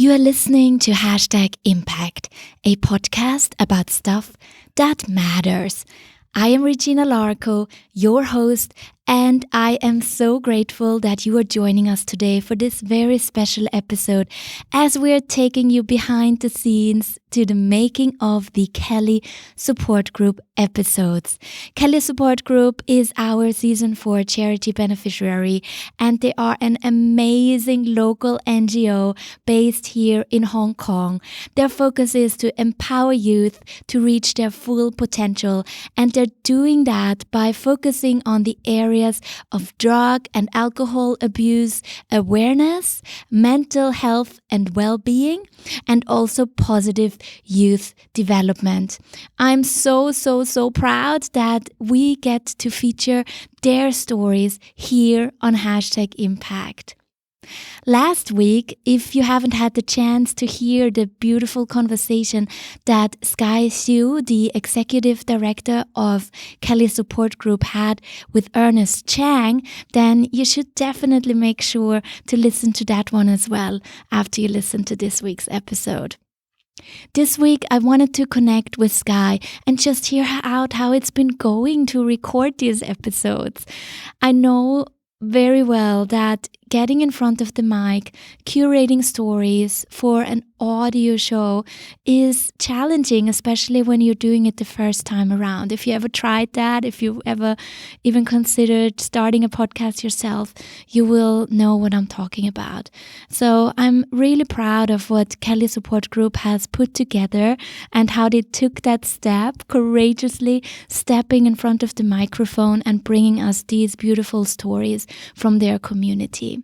You are listening to #Impact, a podcast about stuff that matters. I am Regina Larco, your host, and I am so grateful that you are joining us today for this very special episode as we are taking you behind the scenes to the making of the Kelly Support Group episodes. Kelly Support Group is our Season 4 charity beneficiary, and they are an amazing local NGO based here in Hong Kong. Their focus is to empower youth to reach their full potential, and they're doing that by focusing on the areas of drug and alcohol abuse awareness, mental health and well-being, and also positive youth development. I'm so proud that we get to feature their stories here on #Impact. Last week, if you haven't had the chance to hear the beautiful conversation that Sky Hsu, the executive director of Kelly Support Group, had with Ernest Chang, then you should definitely make sure to listen to that one as well after you listen to this week's episode. This week, I wanted to connect with Sky and just hear out how it's been going to record these episodes. I know very well that getting in front of the mic, curating stories for an audio show is challenging, especially when you're doing it the first time around. If you ever tried that, if you ever even considered starting a podcast yourself, you will know what I'm talking about. So I'm really proud of what Kelly Support Group has put together and how they took that step, courageously stepping in front of the microphone and bringing us these beautiful stories from their community.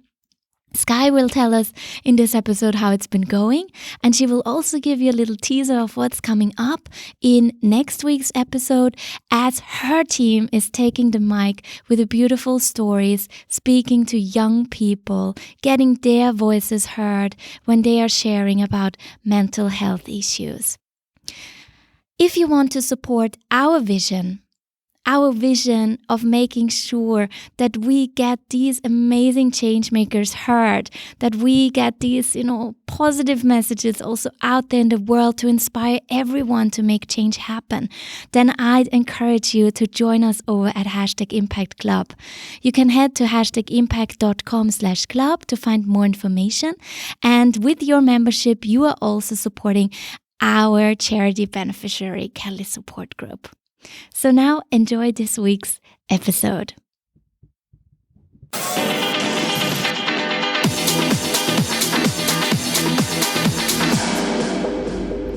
Sky will tell us in this episode how it's been going, and she will also give you a little teaser of what's coming up in next week's episode as her team is taking the mic with the beautiful stories, speaking to young people, getting their voices heard when they are sharing about mental health issues. If you want to support our vision of making sure that we get these amazing change makers heard, that we get these, positive messages also out there in the world to inspire everyone to make change happen, then I'd encourage you to join us over at #Impact Club. You can head to #impact.com/club to find more information. And with your membership, you are also supporting our charity beneficiary, Kelly Support Group. So now enjoy this week's episode.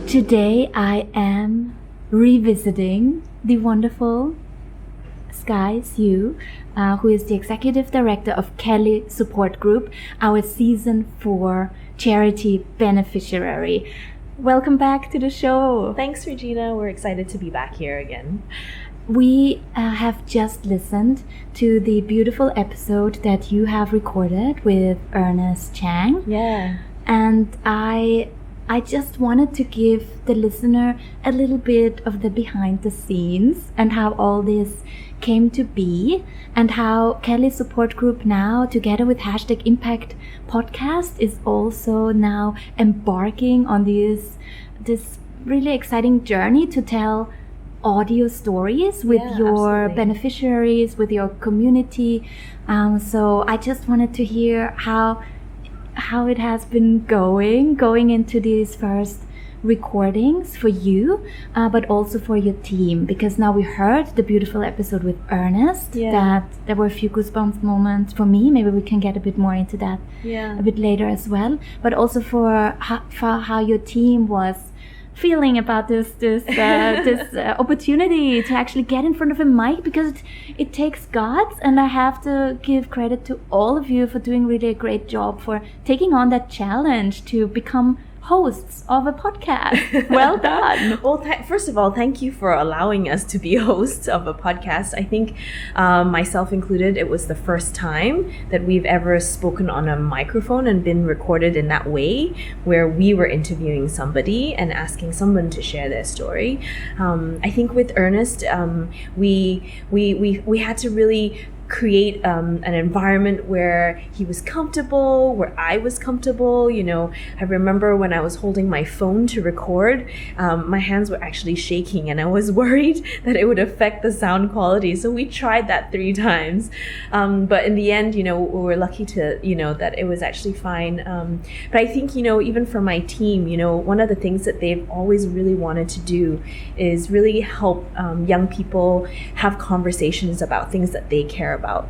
Today I am revisiting the wonderful Sky Hsu, who is the executive director of Kelly Support Group, our Season 4 charity beneficiary. Welcome back to the show. Thanks, Regina. We're excited to be back here again. We have just listened to the beautiful episode that you have recorded with Ernest Chang. Yeah. And I just wanted to give the listener a little bit of the behind the scenes and how all this came to be, and how Kelly Support Group now, together with #Impact podcast, is also now embarking on this really exciting journey to tell audio stories with your beneficiaries, with your community. So I just wanted to hear how it has been going into these first recordings for you, but also for your team, because now we heard the beautiful episode with Ernest, that there were a few goosebumps moments for me. Maybe we can get a bit more into that a bit later as well, but also for how your team was feeling about this opportunity to actually get in front of a mic, because it takes guts, and I have to give credit to all of you for doing really a great job for taking on that challenge to become hosts of a podcast. Well done. Well, first of all, thank you for allowing us to be hosts of a podcast. I think myself included, it was the first time that we've ever spoken on a microphone and been recorded in that way, where we were interviewing somebody and asking someone to share their story. I think with Ernest, we had to really create an environment where he was comfortable, where I was comfortable. I remember when I was holding my phone to record, my hands were actually shaking, and I was worried that it would affect the sound quality. So we tried that 3 times. But in the end, we were lucky to, that it was actually fine. But I think, even for my team, one of the things that they've always really wanted to do is really help young people have conversations about things that they care about.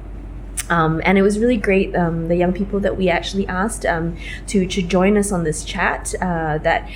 And it was really great, the young people that we actually asked to join us on this chat, that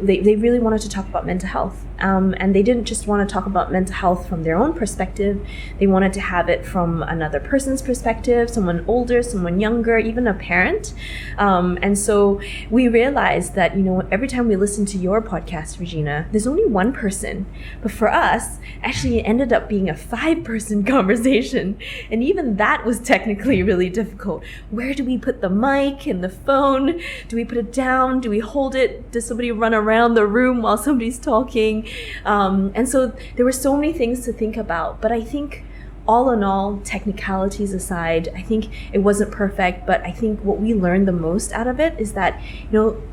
they really wanted to talk about mental health. And they didn't just want to talk about mental health from their own perspective. They wanted to have it from another person's perspective, someone older, someone younger, even a parent. And so we realized that, every time we listen to your podcast, Regina, there's only one person. But for us, actually, it ended up being a 5-person conversation. And even that was technically really difficult. Where do we put the mic and the phone? Do we put it down? Do we hold it? Does somebody run around the room while somebody's talking? And so there were so many things to think about. But I think all in all, technicalities aside, I think it wasn't perfect, but I think what we learned the most out of it is that,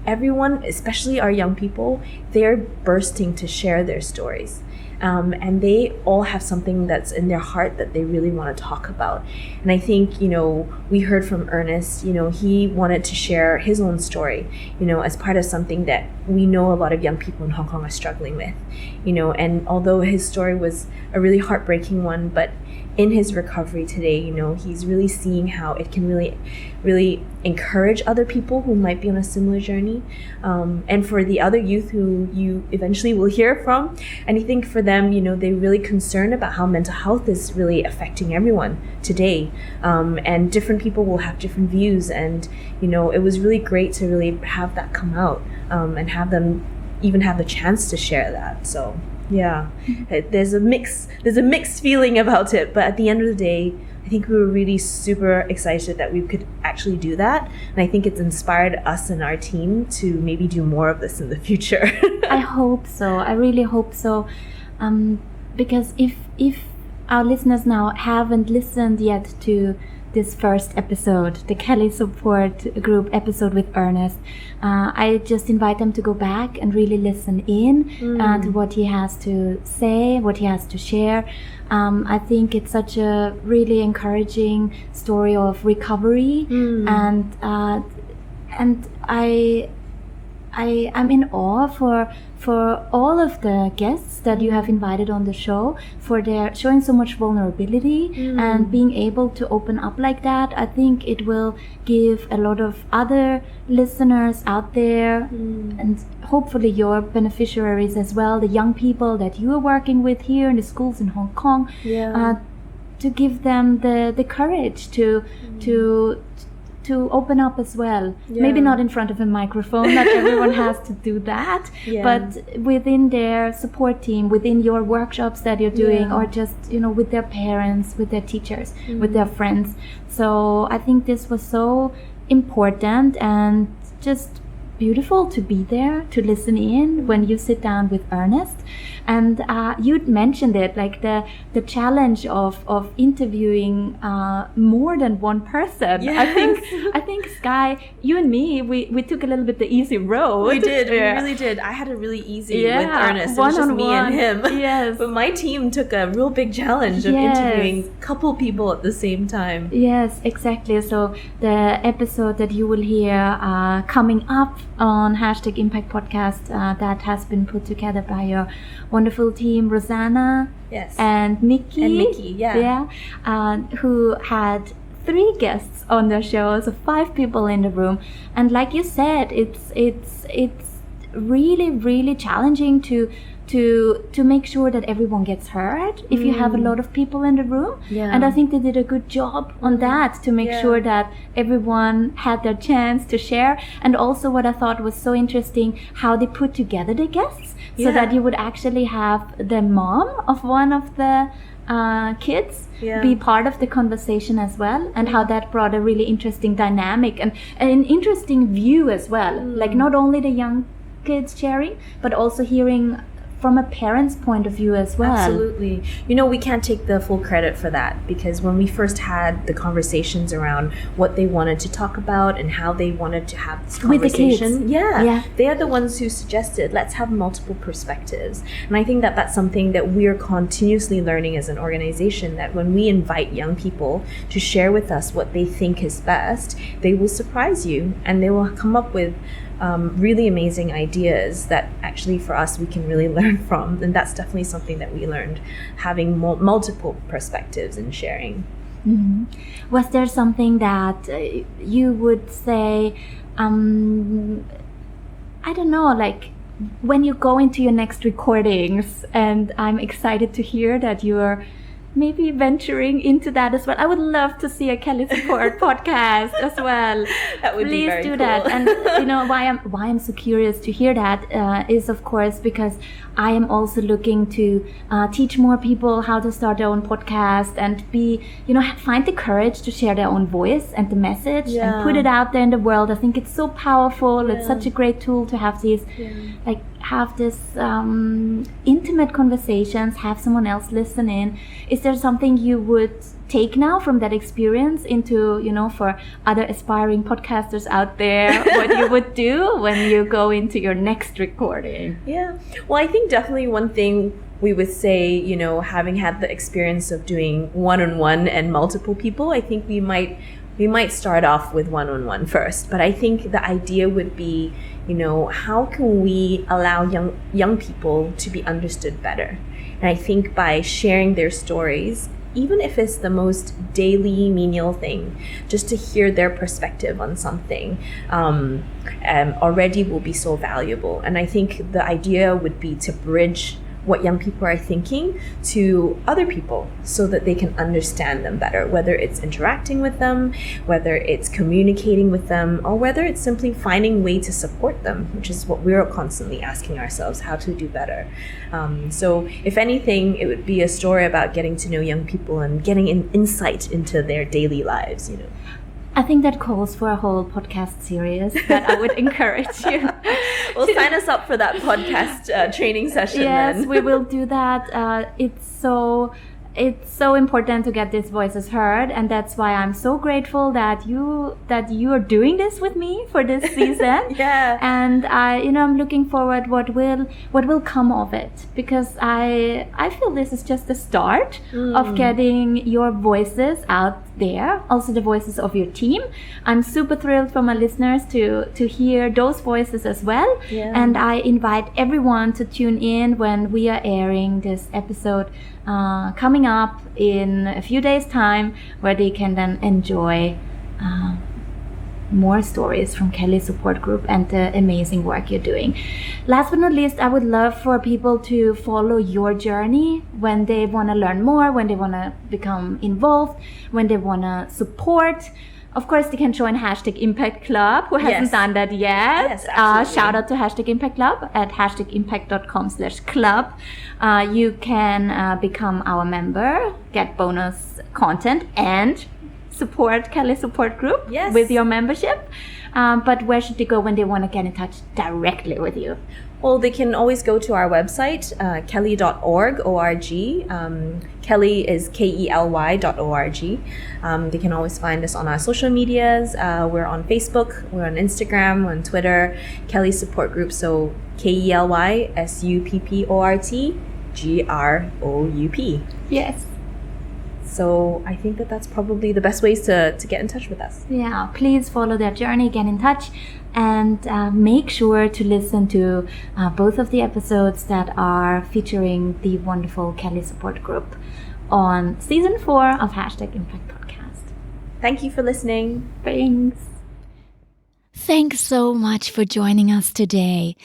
everyone, especially our young people, they're bursting to share their stories. And they all have something that's in their heart that they really want to talk about. And I think, we heard from Ernest, he wanted to share his own story, as part of something that we know a lot of young people in Hong Kong are struggling with, and although his story was a really heartbreaking one, but in his recovery today, he's really seeing how it can really, really encourage other people who might be on a similar journey. And for the other youth who you eventually will hear from, and I think for them, they're really concerned about how mental health is really affecting everyone today. And different people will have different views. And, it was really great to really have that come out, and have them even have the chance to share that. So yeah, there's a mixed feeling about it, but at the end of the day, I think we were really super excited that we could actually do that, and I think it's inspired us and our team to maybe do more of this in the future. I hope so. I really hope so, because if our listeners now haven't listened yet to this first episode, the Kelly Support Group episode with Ernest, I just invite them to go back and really listen in to what he has to say, what he has to share. I think it's such a really encouraging story of recovery, and I'm in awe for all of the guests that you have invited on the show, for their showing so much vulnerability and being able to open up like that. I think it will give a lot of other listeners out there, and hopefully your beneficiaries as well, the young people that you are working with here in the schools in Hong Kong, to give them the courage to open up as well. Maybe not in front of a microphone, not everyone has to do that, but within their support team, within your workshops that you're doing, or just, with their parents, with their teachers, with their friends. So I think this was so important and just beautiful to be there, to listen in when you sit down with Ernest. And you'd mentioned it, like the challenge of interviewing more than one person. Yes. I think Sky, you and me, we took a little bit the easy road. We did. We really did. I had it really easy with Ernest. It was just me and him. Yes. But my team took a real big challenge of interviewing a couple people at the same time. Yes, exactly. So the episode that you will hear coming up on #Impact Podcast, that has been put together by your wonderful team, Rosanna, and Mickey, who had 3 guests on the show, so 5 people in the room. And like you said, it's really, really challenging to make sure that everyone gets heard if you have a lot of people in the room. And I think they did a good job on that, to make sure that everyone had their chance to share. And also what I thought was so interesting, how they put together the guests, so that you would actually have the mom of one of the kids be part of the conversation as well, and how that brought a really interesting dynamic and an interesting view as well. Like not only the young kids sharing, but also hearing from a parent's point of view as well. Absolutely. We can't take the full credit for that, because when we first had the conversations around what they wanted to talk about and how they wanted to have this conversation, with the kids. they are the ones who suggested, let's have multiple perspectives. And I think that that's something that we're continuously learning as an organization, that when we invite young people to share with us what they think is best, they will surprise you and they will come up with really amazing ideas that actually for us we can really learn from. And that's definitely something that we learned, having multiple perspectives and sharing. Mm-hmm. Was there something that you would say, I don't know, like when you go into your next recordings, and I'm excited to hear that you're maybe venturing into that as well. I would love to see a Kelly Support podcast as well. That would be very Please do cool. that. And why I'm so curious to hear that is of course because I am also looking to teach more people how to start their own podcast and find the courage to share their own voice and the message and put it out there in the world. I think it's so powerful. It's such a great tool to have these have this intimate conversations, have someone else listen in. Is there something you would take now from that experience into, for other aspiring podcasters out there, what you would do when you go into your next recording? Yeah. Well, I think definitely one thing we would say, having had the experience of doing one-on-one and multiple people, I think we might start off with one-on-one first. But I think the idea would be, how can we allow young people to be understood better? And I think by sharing their stories, even if it's the most daily menial thing, just to hear their perspective on something already will be so valuable. And I think the idea would be to bridge what young people are thinking to other people so that they can understand them better, whether it's interacting with them, whether it's communicating with them, or whether it's simply finding a way to support them, which is what we're constantly asking ourselves, how to do better. So if anything, it would be a story about getting to know young people and getting an insight into their daily lives, I think that calls for a whole podcast series that I would encourage you. Well, sign us up for that podcast training session. Yes, then. we will do that. It's so important to get these voices heard, and that's why I'm so grateful that you are doing this with me for this season. Yeah. And I'm looking forward what will come of it, because I feel this is just the start of getting your voices out there, also the voices of your team. I'm super thrilled for my listeners to hear those voices as well. Yeah. And I invite everyone to tune in when we are airing this episode coming up in a few days' time, where they can then enjoy more stories from Kelly Support Group and the amazing work you're doing. Last but not least, I would love for people to follow your journey when they want to learn more, when they want to become involved, when they want to support. Of course, they can join Hashtag Impact Club, who hasn't done that yet. Yes, absolutely. Shout out to Hashtag Impact Club at hashtagimpact.com/club. You can become our member, get bonus content, and support Kelly Support Group with your membership. But where should they go when they want to get in touch directly with you? Well, they can always go to our website, kelly.org, O-R-G. Kelly is KELY.org. They can always find us on our social medias. We're on Facebook, we're on Instagram, we're on Twitter, Kelly Support Group. So KELYSUPPORTGROUP. Yes. So I think that's probably the best ways to get in touch with us. Yeah, please follow their journey, get in touch, and make sure to listen to both of the episodes that are featuring the wonderful Kelly Support Group on Season 4 of Hashtag Impact Podcast. Thank you for listening. Thanks. Thanks so much for joining us today.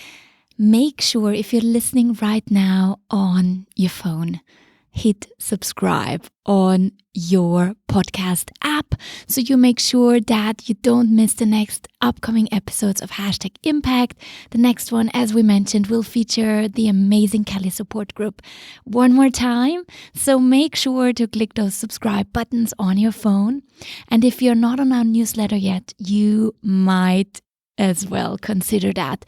Make sure, if you're listening right now on your phone, hit subscribe on your podcast app so you make sure that you don't miss the next upcoming episodes of Hashtag Impact. The next one, as we mentioned, will feature the amazing Kelly Support Group one more time. So make sure to click those subscribe buttons on your phone. And if you're not on our newsletter yet, you might as well. Consider that.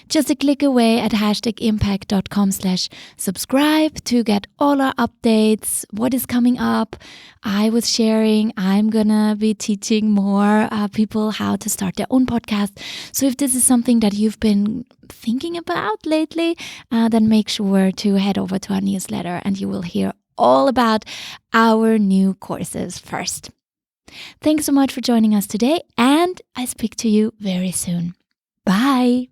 Just a click away at #impact.com/subscribe to get all our updates, what is coming up. I was sharing, I'm gonna be teaching more people how to start their own podcast. So if this is something that you've been thinking about lately, then make sure to head over to our newsletter and you will hear all about our new courses first. Thanks so much for joining us today, and I speak to you very soon. Bye.